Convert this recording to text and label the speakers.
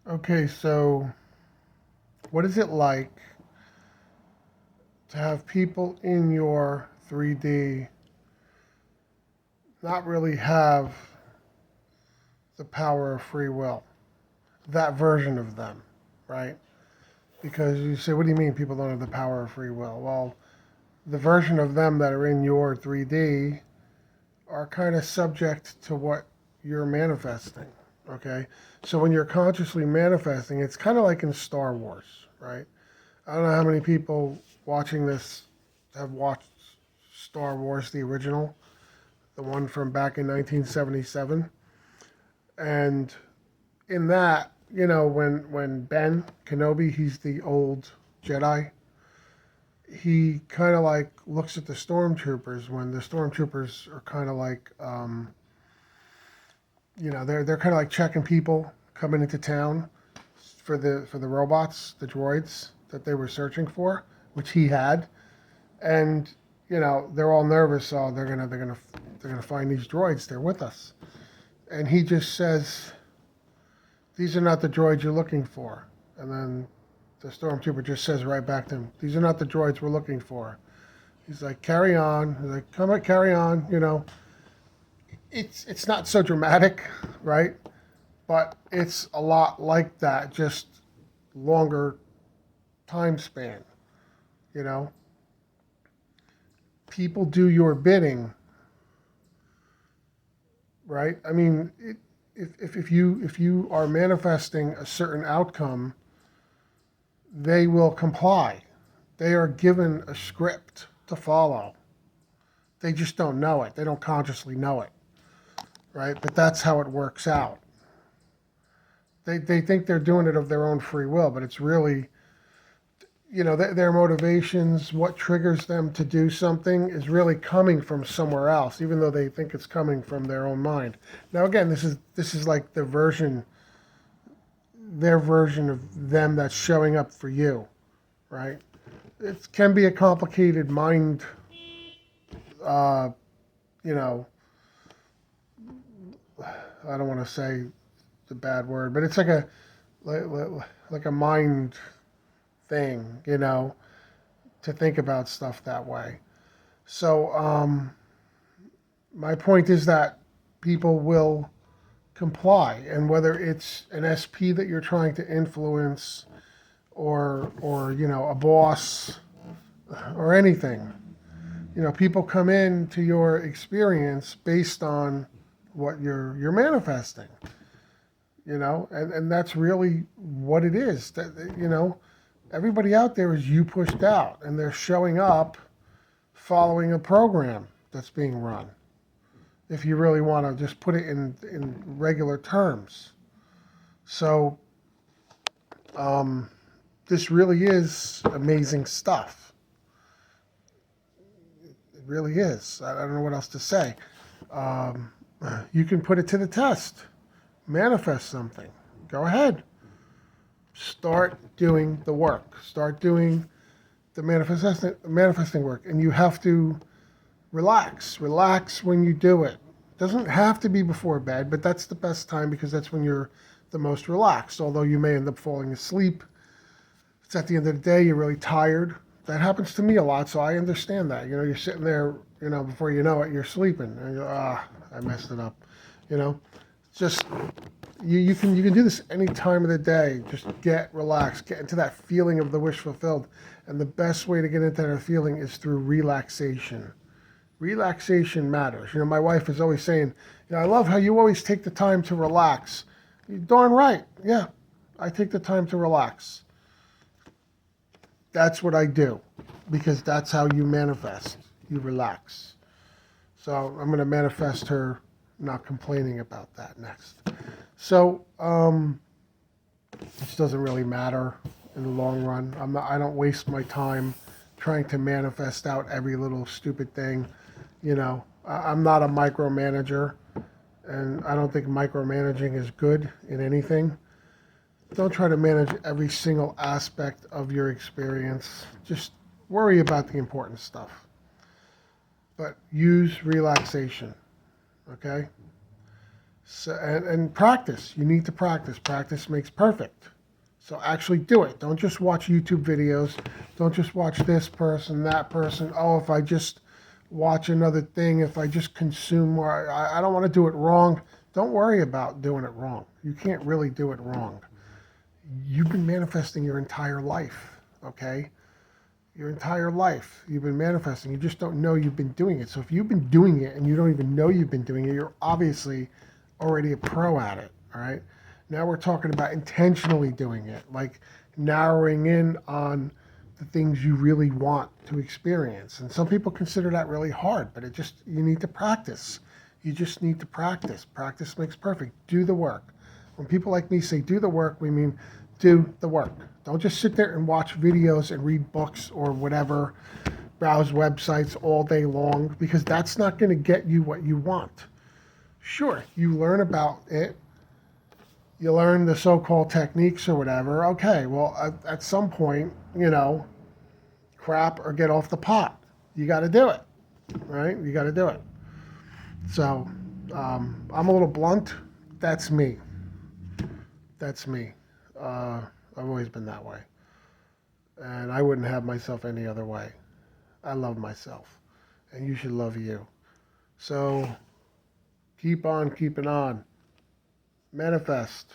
Speaker 1: Okay, so what is it like to have people in your 3D not really have the power of free will? That version of them, right? Because you say, what do you mean people don't have the power of free will? Well, the version of them that are in your 3D are kind of subject to what you're manifesting, okay? So when you're consciously manifesting, it's kind of like in Star Wars, right? I don't know how many people watching this have watched Star Wars, the original, the one from back in 1977. And in that, when Ben Kenobi, he's the old Jedi, he kind of like looks at the stormtroopers when the stormtroopers are kind of like, they're kind of like checking people coming into town for the robots, the droids that they were searching for, which he had, and they're all nervous. Oh, they're gonna find these droids. They're with us, and he just says, "These are not the droids you're looking for." And then the stormtrooper just says right back to him, "These are not the droids we're looking for." He's like, "Carry on." He's like, "Come on, carry on." It's not so dramatic, right? But it's a lot like that, just longer time span. You know, people do your bidding, right? I mean, if you are manifesting a certain outcome, they will comply. They are given a script to follow. They just don't know it. They don't consciously know it, right? But that's how it works out. They think they're doing it of their own free will, but it's really, their motivations, what triggers them to do something is really coming from somewhere else, even though they think it's coming from their own mind. Now, again, this is like their version of them that's showing up for you, right? It can be a complicated mind, uh, you know, I don't want to say the bad word, but it's like a mind thing, to think about stuff that way. So my point is that people will comply, and whether it's an SP that you're trying to influence, or a boss, or anything, people come into your experience based on what you're manifesting, and that's really what it is. That everybody out there is you pushed out, and they're showing up following a program that's being run. If you really want to just put it in regular terms, so um, this really is amazing stuff. It really is. I don't know what else to say. Um, you can put it to the test. Manifest something. Go ahead. Start doing the work. Start doing the manifesting work, and you have to relax. Relax when you do it. It doesn't have to be before bed, but that's the best time because that's when you're the most relaxed. Although you may end up falling asleep. It's at the end of the day, you're really tired. That happens to me a lot, so I understand that. You're sitting there, before you know it, you're sleeping, and you're, I messed it up. You know, just you can do this any time of the day. Just get relaxed, get into that feeling of the wish fulfilled, and the best way to get into that feeling is through relaxation. Relaxation matters. My wife is always saying, I love how you always take the time to relax. You're darn right. Yeah, I take the time to relax. That's what I do because that's how you manifest. You relax. So I'm going to manifest her not complaining about that next. So this doesn't really matter in the long run. I don't waste my time trying to manifest out every little stupid thing. I'm not a micromanager, and I don't think micromanaging is good in anything. Don't try to manage every single aspect of your experience. Just worry about the important stuff. But use relaxation, okay? So, and practice. You need to practice. Practice makes perfect. So actually do it. Don't just watch YouTube videos. Don't just watch this person, that person. Oh, if I just watch another thing, if I just consume more, I don't want to do it wrong. Don't worry about doing it wrong. You can't really do it wrong. You've been manifesting your entire life, okay? Your entire life. You've been manifesting. You just don't know you've been doing it. So if you've been doing it and you don't even know you've been doing it, you're obviously already a pro at it, all right? Now we're talking about intentionally doing it, like narrowing in on the things you really want to experience. And some people consider that really hard, but you need to practice. You just need to practice. Practice makes perfect. Do the work. When people like me say do the work, we mean do the work. Don't just sit there and watch videos and read books or whatever, browse websites all day long, because that's not going to get you what you want. Sure, you learn about it, you learn the so-called techniques or whatever. Okay, well, at some point, crap or get off the pot. You got to do it, right? You got to do it. So, I'm a little blunt. That's me. That's me. I've always been that way. And I wouldn't have myself any other way. I love myself. And you should love you. So, keep on keeping on. Manifest.